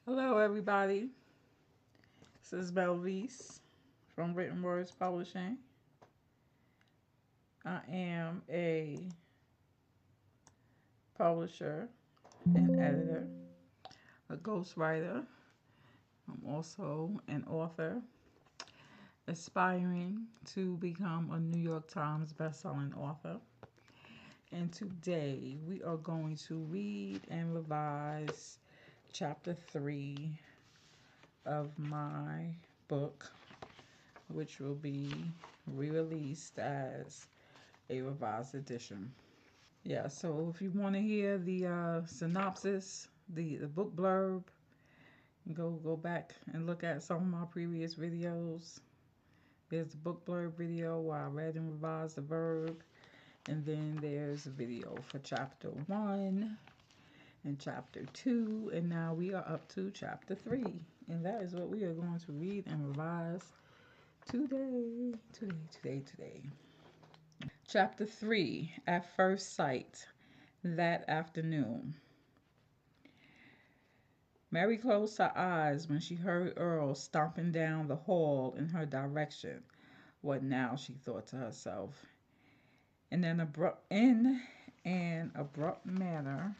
Hello, everybody. This is Belvis from Written Words Publishing. I am a publisher and editor, a ghostwriter. I'm also an author, aspiring to become a New York Times bestselling author. And today we are going to read and revise chapter 3 of my book, which will be re released as a revised edition. Yeah, so if you want to hear the synopsis, the book blurb, go back and look at some of my previous videos. There's the book blurb video where I read and revised the verb, and then there's a video for chapter 1 and chapter 2, and now we are up to chapter 3. And that is what we are going to read and revise today. Chapter 3, At First Sight. That afternoon, Mary closed her eyes when she heard Earl stomping down the hall in her direction. What now, she thought to herself. In an abrupt manner,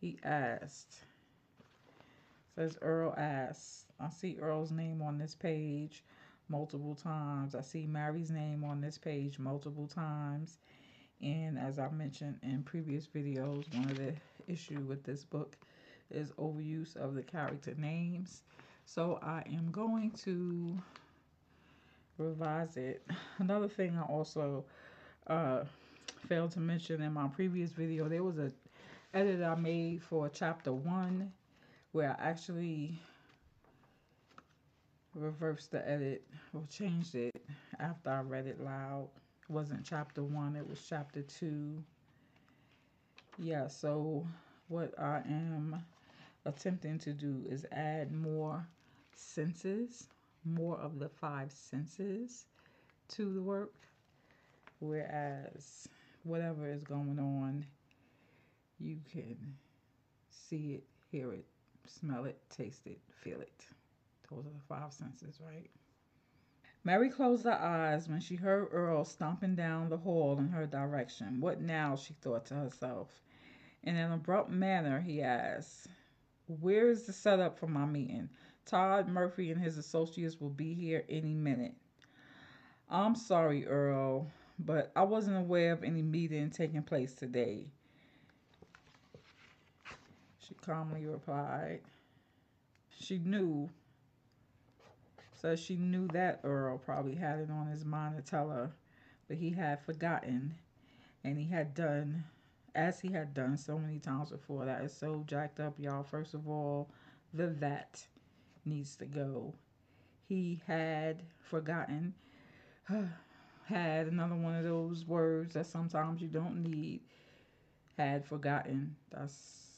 he asked. Says Earl asked. I see Earl's name on this page multiple times. I see Mary's name on this page multiple times. And as I mentioned in previous videos, one of the issue with this book is overuse of the character names. So I am going to revise it. Another thing I also uh, failed to mention in my previous video, there was a edit I made for chapter 1 where I actually reversed the edit or changed it after I read it loud. It wasn't chapter 1, it was chapter 2. Yeah, so what I am attempting to do is add more senses, more of the 5 senses to the work, whereas whatever is going on, you can see it, hear it, smell it, taste it, feel it. Those are the 5 senses, right? Mary closed her eyes when she heard Earl stomping down the hall in her direction. What now, she thought to herself. In an abrupt manner, he asked, "Where is the setup for my meeting? Todd Murphy and his associates will be here any minute." "I'm sorry, Earl, but I wasn't aware of any meeting taking place today," she calmly replied. She knew, she knew that Earl probably had it on his mind to tell her, but he had forgotten, and he had done as he had done so many times before. That is so jacked up, y'all. First of all, the that needs to go. He had forgotten. Had another one of those words that sometimes you don't need. Had forgotten. That's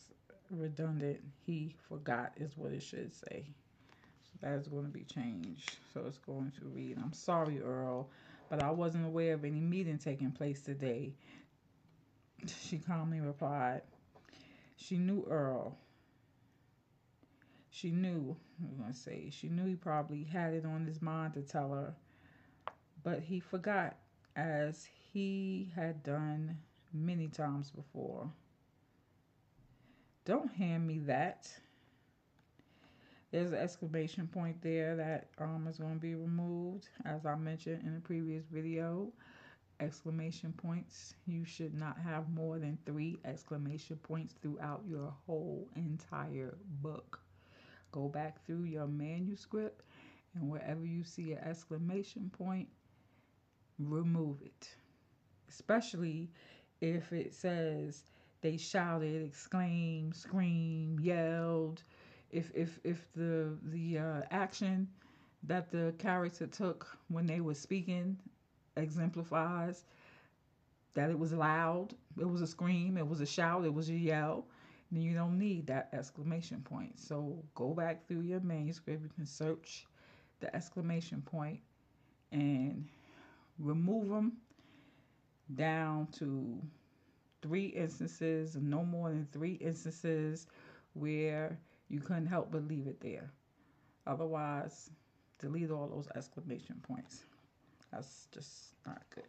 redundant. He forgot is what it should say. So that is going to be changed. So it's going to read, "I'm sorry, Earl, but I wasn't aware of any meeting taking place today," she calmly replied. She knew Earl. She knew he probably had it on his mind to tell her, but he forgot, as he had done many times before. "Don't hand me that." There's an exclamation point there that is going to be removed. As I mentioned in a previous video, exclamation points, you should not have more than 3 exclamation points throughout your whole entire book. Go back through your manuscript, and wherever you see an exclamation point, remove it. Especially if it says they shouted, exclaimed, screamed, yelled. If the action that the character took when they were speaking exemplifies that it was loud, it was a scream, it was a shout, it was a yell, then you don't need that exclamation point. So go back through your manuscript. You can search the exclamation point and remove them down to three instances, no more than three instances where you couldn't help but leave it there. Otherwise, delete all those exclamation points. That's just not good.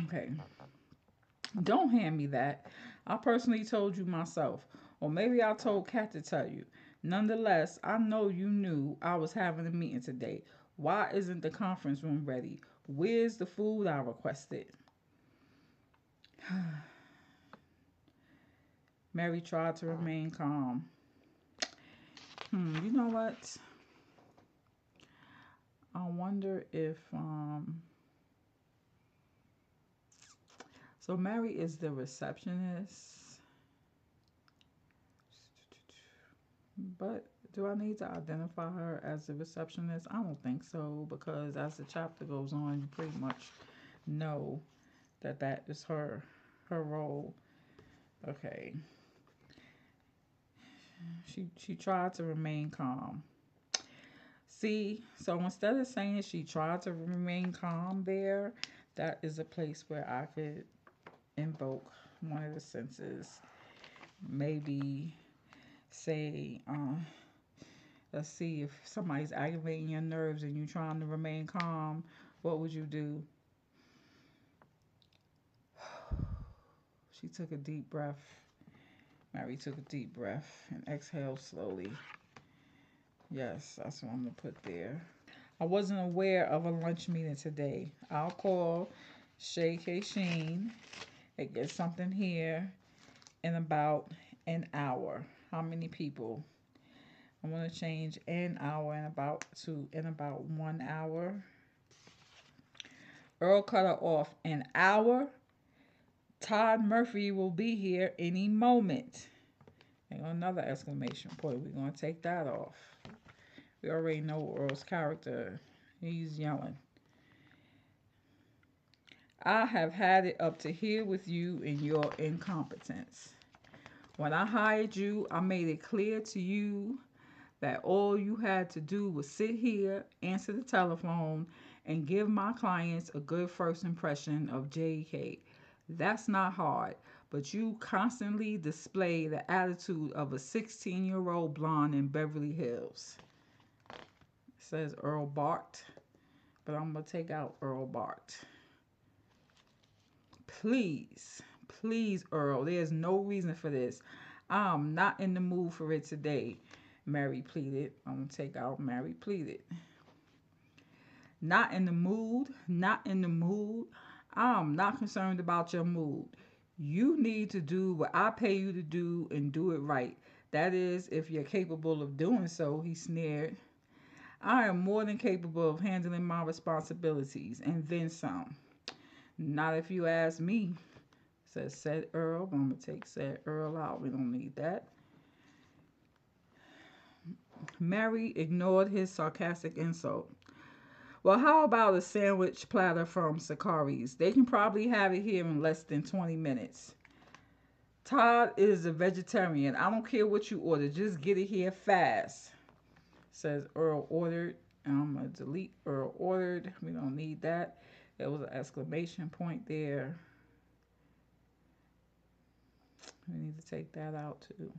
Okay. Don't hand me that. I personally told you myself. Or maybe I told Kat to tell you. Nonetheless, I know you knew I was having a meeting today. Why isn't the conference room ready? Where's the food I requested? Mary tried to remain calm. You know what? I wonder if so Mary is the receptionist. But do I need to identify her as the receptionist? I don't think so, because as the chapter goes on, you pretty much know that that is her role. Okay. She tried to remain calm. See, so instead of saying she tried to remain calm there, that is a place where I could invoke one of the senses. Maybe say, let's see, if somebody's aggravating your nerves and you're trying to remain calm, what would you do? She took a deep breath. Mary took a deep breath and exhaled slowly. Yes, that's what I'm going to put there. I wasn't aware of a lunch meeting today. I'll call Shay K. Sheen and get something here in about an hour. How many people? I'm going to change an hour in about 1 hour. Earl cut her off. An hour? Todd Murphy will be here any moment. And another exclamation point. We're going to take that off. We already know Earl's character. He's yelling. I have had it up to here with you and your incompetence. When I hired you, I made it clear to you that all you had to do was sit here, answer the telephone, and give my clients a good first impression of JK. That's not hard, but you constantly display the attitude of a 16-year-old blonde in Beverly Hills. It says Earl barked, but I'm going to take out Earl barked. Please, please, Earl, there's no reason for this. I'm not in the mood for it today, Mary pleaded. I'm going to take out Mary pleaded. Not in the mood, not in the mood. I'm not concerned about your mood. You need to do what I pay you to do and do it right. That is, if you're capable of doing so, he sneered. I am more than capable of handling my responsibilities, and then some. Not if you ask me, said Earl. I'm going to take said Earl out. We don't need that. Mary ignored his sarcastic insult. Well, how about a sandwich platter from Sakari's? They can probably have it here in less than 20 minutes. Todd is a vegetarian. I don't care what you order. Just get it here fast, says Earl ordered. And I'm going to delete Earl ordered. We don't need that. There was an exclamation point there. We need to take that out too.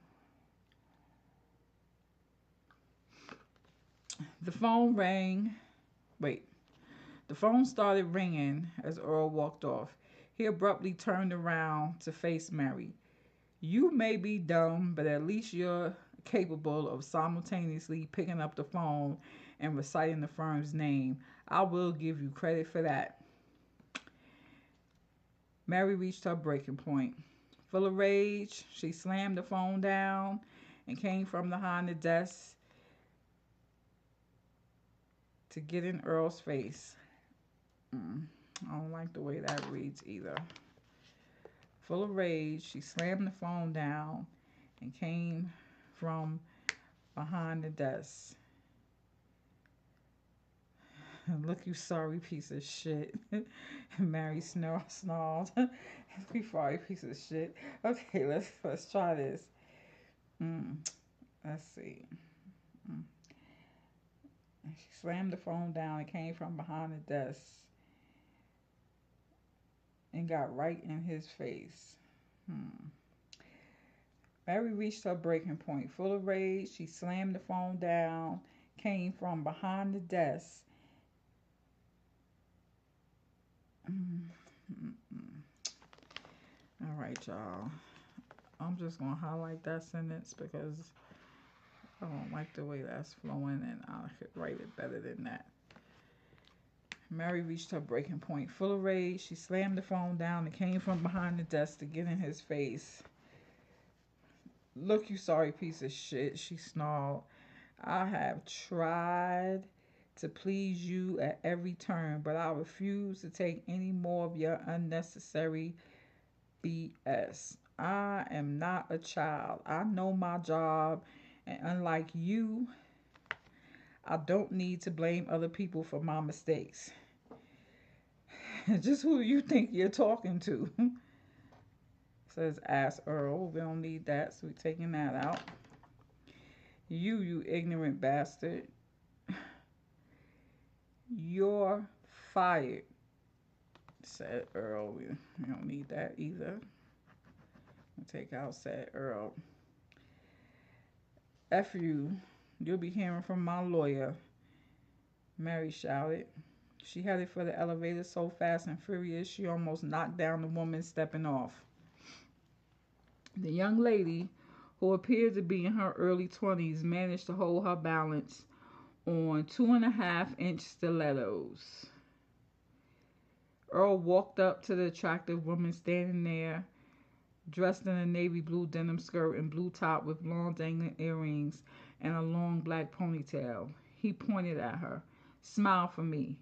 The phone rang. Wait. The phone started ringing as Earl walked off. He abruptly turned around to face Mary. You may be dumb, but at least you're capable of simultaneously picking up the phone and reciting the firm's name. I will give you credit for that. Mary reached her breaking point. Full of rage, she slammed the phone down and came from behind the desk to get in Earl's face. I don't like the way that reads either. Full of rage, she slammed the phone down and came from behind the desk. Look, you sorry piece of shit. Mary snarled. You sorry piece of shit. Okay, let's try this. Let's see. She slammed the phone down and came from behind the desk. and got right in his face. Hmm. Mary reached her breaking point. Full of rage, she slammed the phone down, came from behind the desk. All right, y'all. I'm just going to highlight that sentence because I don't like the way that's flowing and I could write it better than that. Mary reached her breaking point. Full of rage, she slammed the phone down and came from behind the desk to get in his face. Look, you sorry piece of shit, she snarled. I have tried to please you at every turn, but I refuse to take any more of your unnecessary BS. I am not a child. I know my job, and unlike you, I don't need to blame other people for my mistakes. Just who do you think you're talking to? Says ask Earl. We don't need that, so we're taking that out. You ignorant bastard. You're fired, said Earl. We don't need that either. We'll take out said Earl. F you. You'll be hearing from my lawyer, Mary shouted. She headed for the elevator so fast and furious she almost knocked down the woman stepping off. The young lady, who appeared to be in her early 20s, managed to hold her balance on 2.5-inch stilettos. Earl walked up to the attractive woman standing there, dressed in a navy blue denim skirt and blue top with long dangling earrings and a long black ponytail. He pointed at her. Smile for me.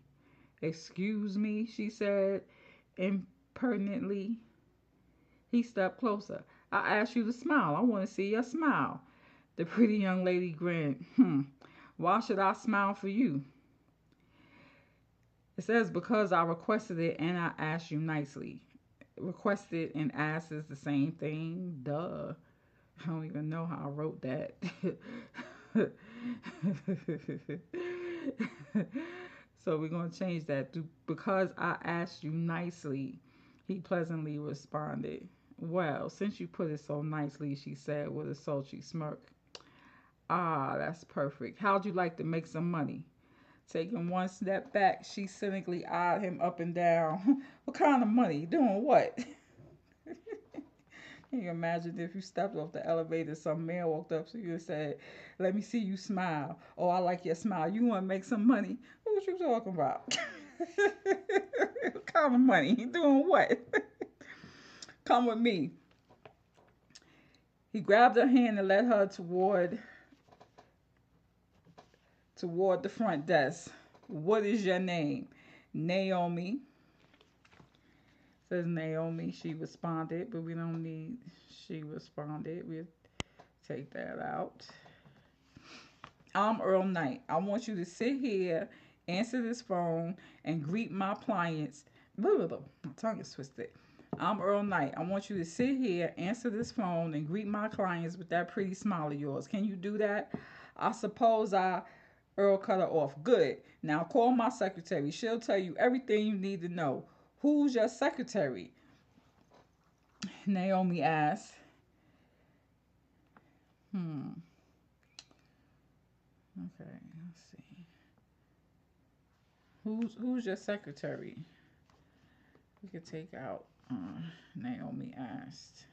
Excuse me, she said impertinently. He stepped closer. I asked you to smile. I want to see your smile. The pretty young lady grinned. Why should I smile for you? It says because I requested it and I asked you nicely. Requested and asked is the same thing. Duh. I don't even know how I wrote that. So we're going to change that to because I asked you nicely. He pleasantly responded. Well, since you put it so nicely, she said with a sultry smirk. Ah, that's perfect. How'd you like to make some money? Taking one step back, she cynically eyed him up and down. What kind of money? Doing what? Can you imagine if you stepped off the elevator, some man walked up to you and said, let me see you smile. Oh, I like your smile. You want to make some money? What you talking about? What kind of money? You doing what? Come with me. He grabbed her hand and led her toward the front desk. What is your name? Naomi. Says Naomi. She responded, but we don't need she responded. We'll take that out. I'm Earl Knight. I want you to sit here, answer this phone, and greet my clients. My tongue is twisted. I'm Earl Knight. I want you to sit here, answer this phone, and greet my clients with that pretty smile of yours. Can you do that? I suppose Earl cut her off. Good. Now call my secretary. She'll tell you everything you need to know. Who's your secretary? Naomi asked. Okay, let's see. Who's your secretary? We could take out Naomi asked.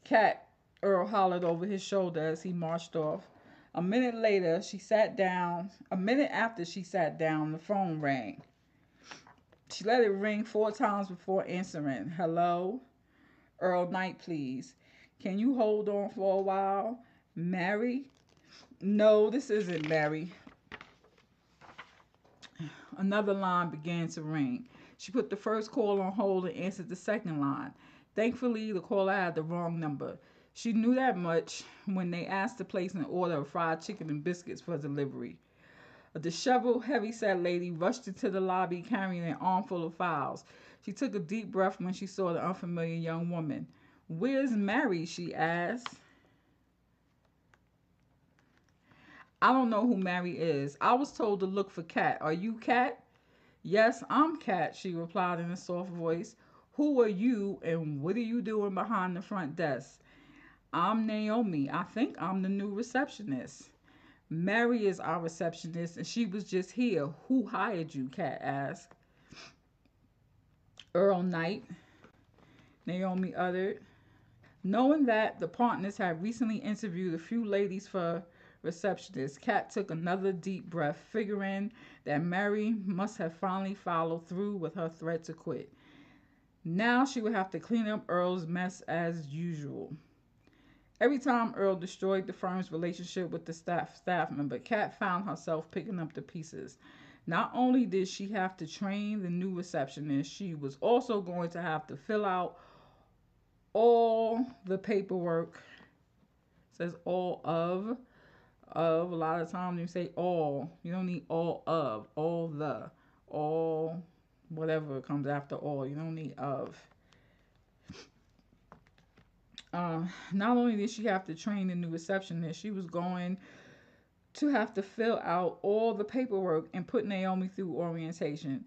Cat, Earl hollered over his shoulder as he marched off. A minute after she sat down, the phone rang. She let it ring 4 times before answering. Hello? Earl Knight, please. Can you hold on for a while? Mary? No, this isn't Mary. Another line began to ring. She put the first call on hold and answered the second line. Thankfully, the caller had the wrong number. She knew that much when they asked to place an order of fried chicken and biscuits for delivery. A disheveled, heavy-set lady rushed into the lobby carrying an armful of files. She took a deep breath when she saw the unfamiliar young woman. Where's Mary? She asked. I don't know who Mary is. I was told to look for Kat. Are you Kat? Yes, I'm Kat, she replied in a soft voice. Who are you and what are you doing behind the front desk? I'm Naomi. I think I'm the new receptionist. Mary is our receptionist and she was just here. Who hired you? Kat asked. Earl Knight, Naomi uttered. Knowing that the partners had recently interviewed a few ladies for receptionists, Kat took another deep breath, figuring that Mary must have finally followed through with her threat to quit. Now she would have to clean up Earl's mess as usual. Every time Earl destroyed the firm's relationship with the staff member, Kat found herself picking up the pieces. Not only did she have to train the new receptionist, she was also going to have to fill out all the paperwork. It says all of. A lot of times you say all. You don't need all of. All whatever comes after all. You don't need of. Not only did she have to train the new receptionist, she was going to have to fill out all the paperwork and put Naomi through orientation.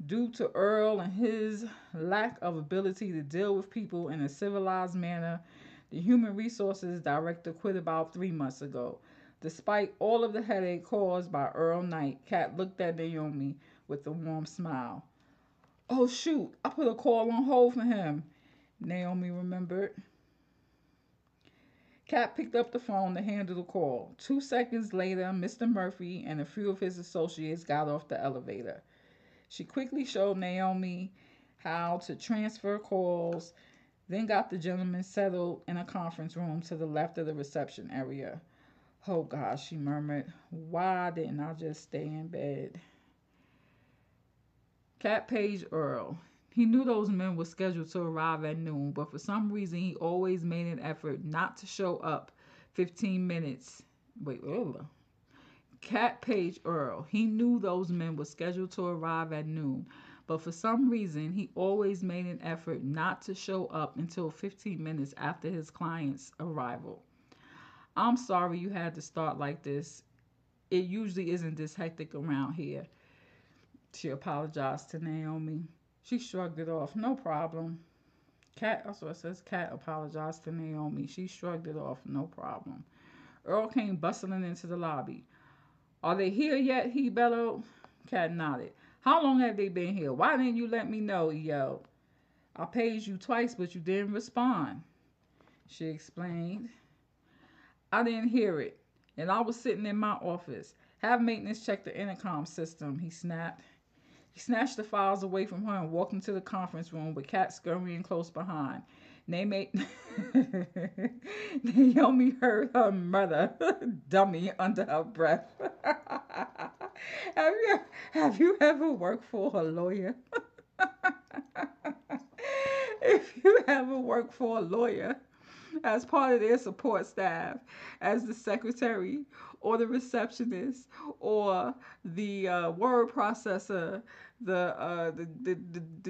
Due to Earl and his lack of ability to deal with people in a civilized manner, the human resources director quit about 3 months ago. Despite all of the headache caused by Earl Knight, Kat looked at Naomi with a warm smile. Oh shoot, I put a call on hold for him, Naomi remembered. Kat picked up the phone to handle the call. 2 seconds later, Mr. Murphy and a few of his associates got off the elevator. She quickly showed Naomi how to transfer calls, then got the gentleman settled in a conference room to the left of the reception area. Oh gosh, she murmured. Why didn't I just stay in bed? Cat paged Earl. He knew those men were scheduled to arrive at noon, but for some reason he always made an effort not to show up 15 minutes. Wait, ugh. Cat paged Earl. He knew those men were scheduled to arrive at noon, but for some reason he always made an effort not to show up until 15 minutes after his client's arrival. I'm sorry you had to start like this. It usually isn't this hectic around here. She apologized to Naomi. She shrugged it off. No problem. Kat, also it says Kat apologized to Naomi. She shrugged it off. No problem. Earl came bustling into the lobby. Are they here yet? He bellowed. Kat nodded. How long have they been here? Why didn't you let me know? He yelled. I paged you twice, but you didn't respond. She explained. I didn't hear it, and I was sitting in my office. Have maintenance check the intercom system, he snapped. He snatched the files away from her and walked into the conference room with Kat scurrying close behind. Naomi heard her mother dummy under her breath. have you have you ever worked for a lawyer? If you ever worked for a lawyer as part of their support staff, as the secretary or the receptionist or the word processor, the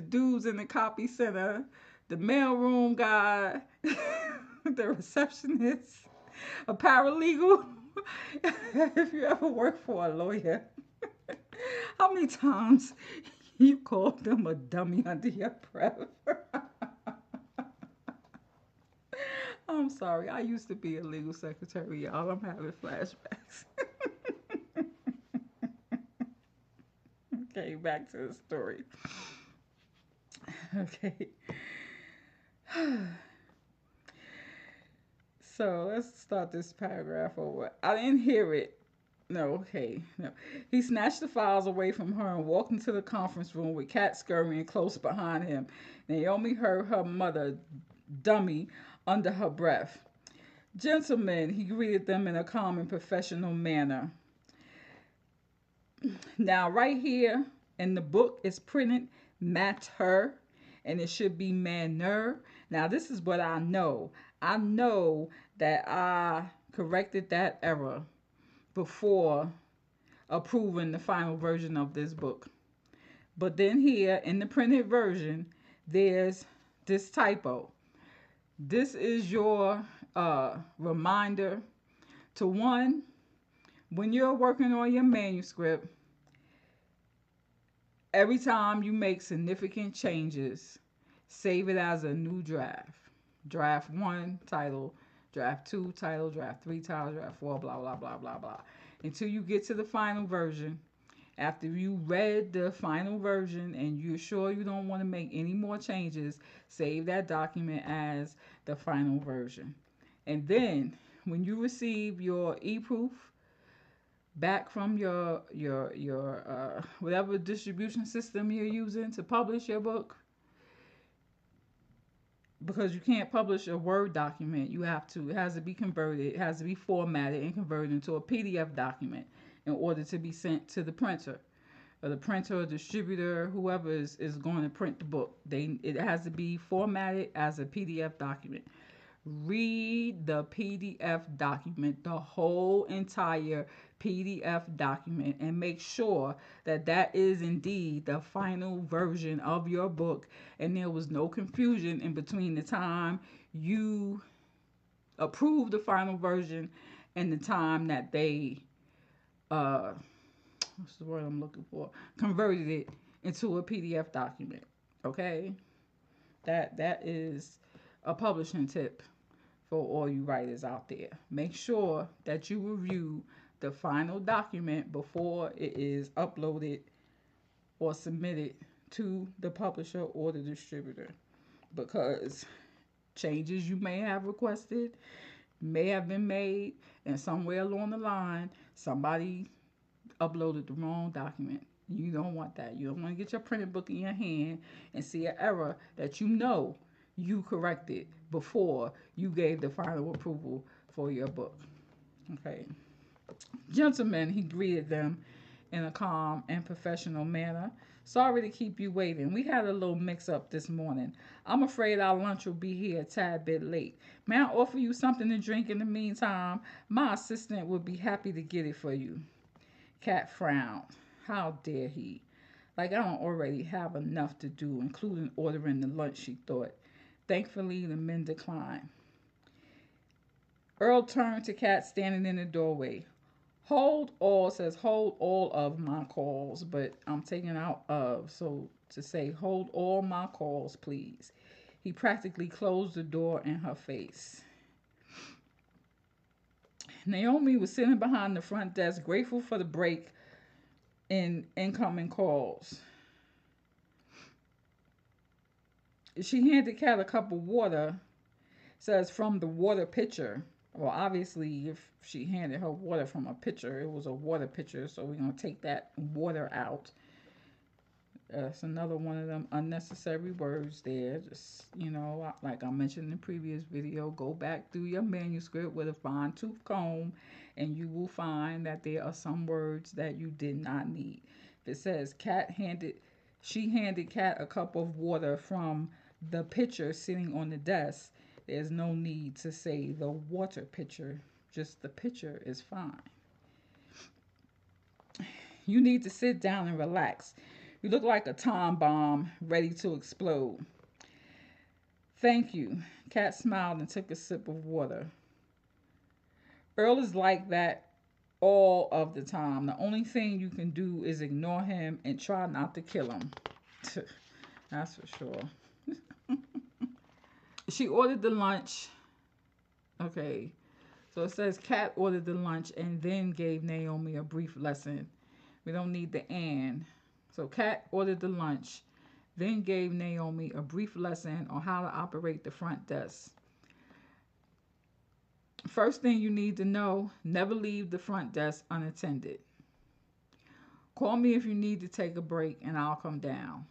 dudes in the copy center, the mailroom guy, the receptionist, a paralegal. If you ever work for a lawyer, how many times you called them a dummy under your breath? I'm sorry. I used to be a legal secretary, y'all. I'm having flashbacks. Okay, back to the story. Okay. So let's start this paragraph over. I didn't hear it. No, okay. No. He snatched the files away from her and walked into the conference room with Kat scurrying close behind him. Naomi heard her mother dummy under her breath. Gentlemen, he greeted them in a calm and professional manner. Now, right here in the book is printed matter, and it should be manner. Now, this is what I know. I know that I corrected that error before approving the final version of this book. But then here in the printed version, there's this typo. This is your reminder to one, when you're working on your manuscript, Every time you make significant changes, save it as a new draft. Draft 1, title. Draft 2, title. Draft 3, title. Draft 4, blah, blah, blah, blah, blah. Until you get to the final version. After you read the final version and you're sure you don't want to make any more changes, save that document as the final version. And then when you receive your e-proof back from your whatever distribution system you're using to publish your book, because you can't publish a Word document, it has to be converted, it has to be formatted and converted into a PDF document in order to be sent to the printer. Or the printer or distributor, whoever is going to print the book. It has to be formatted as a PDF document. Read the PDF document, the whole entire PDF document, and make sure that that is indeed the final version of your book, and there was no confusion in between the time you approved the final version and the time that they what's the word I'm looking for? Converted it into a PDF document. Okay? That is a publishing tip for all you writers out there. Make sure that you review the final document before it is uploaded or submitted to the publisher or the distributor, because changes you may have requested may have been made, and somewhere along the line somebody uploaded the wrong document. You don't want that. You don't want to get your printed book in your hand and see an error that you corrected before you gave the final approval for your book. Okay. Gentlemen, he greeted them in a calm and professional manner. Sorry to keep you waiting. We had a little mix up this morning. I'm afraid our lunch will be here a tad bit late. May I offer you something to drink in the meantime? My assistant would be happy to get it for you. Kat frowned. How dare he? Like I don't already have enough to do, including ordering the lunch, she thought. Thankfully, the men declined. Earl turned to Kat standing in the doorway. Hold all of my calls, but I'm taking out of, so to say hold all my calls, please. He practically closed the door in her face. Naomi was sitting behind the front desk, grateful for the break in incoming calls. She handed Kat a cup of water, says from the water pitcher. Well, obviously, if she handed her water from a pitcher, it was a water pitcher, so we're going to take that water out. That's another one of them unnecessary words there. Just, like I mentioned in the previous video, go back through your manuscript with a fine-tooth comb, and you will find that there are some words that you did not need. If it says she handed Kat a cup of water from the pitcher sitting on the desk, there's no need to say the water pitcher. Just the pitcher is fine. You need to sit down and relax. You look like a time bomb ready to explode. Thank you. Kat smiled and took a sip of water. Earl is like that all of the time. The only thing you can do is ignore him and try not to kill him. That's for sure. She ordered the lunch. Okay. So it says Kat ordered the lunch and then gave Naomi a brief lesson. We don't need the and. So Kat ordered the lunch, then gave Naomi a brief lesson on how to operate the front desk. First thing you need to know, never leave the front desk unattended. Call me if you need to take a break and I'll come down.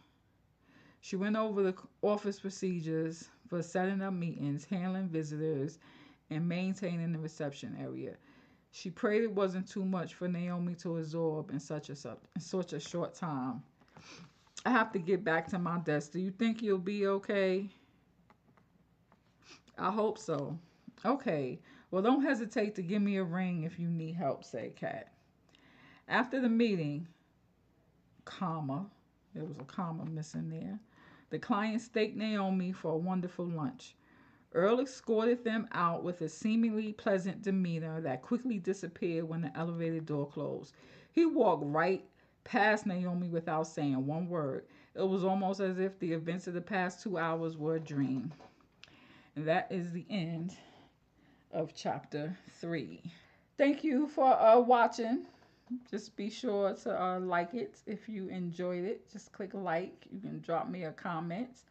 She went over the office procedures for setting up meetings, handling visitors, and maintaining the reception area. She prayed it wasn't too much for Naomi to absorb in such a short time. I have to get back to my desk. Do you think you'll be okay? I hope so. Okay. Well, don't hesitate to give me a ring if you need help, said Kat. After the meeting, there was a comma missing there. The clients thanked Naomi for a wonderful lunch. Earl escorted them out with a seemingly pleasant demeanor that quickly disappeared when the elevator door closed. He walked right past Naomi without saying one word. It was almost as if the events of the past 2 hours were a dream. And that is the end of chapter 3. Thank you for watching. Just be sure to like it if you enjoyed it. Just click like. You can drop me a comment.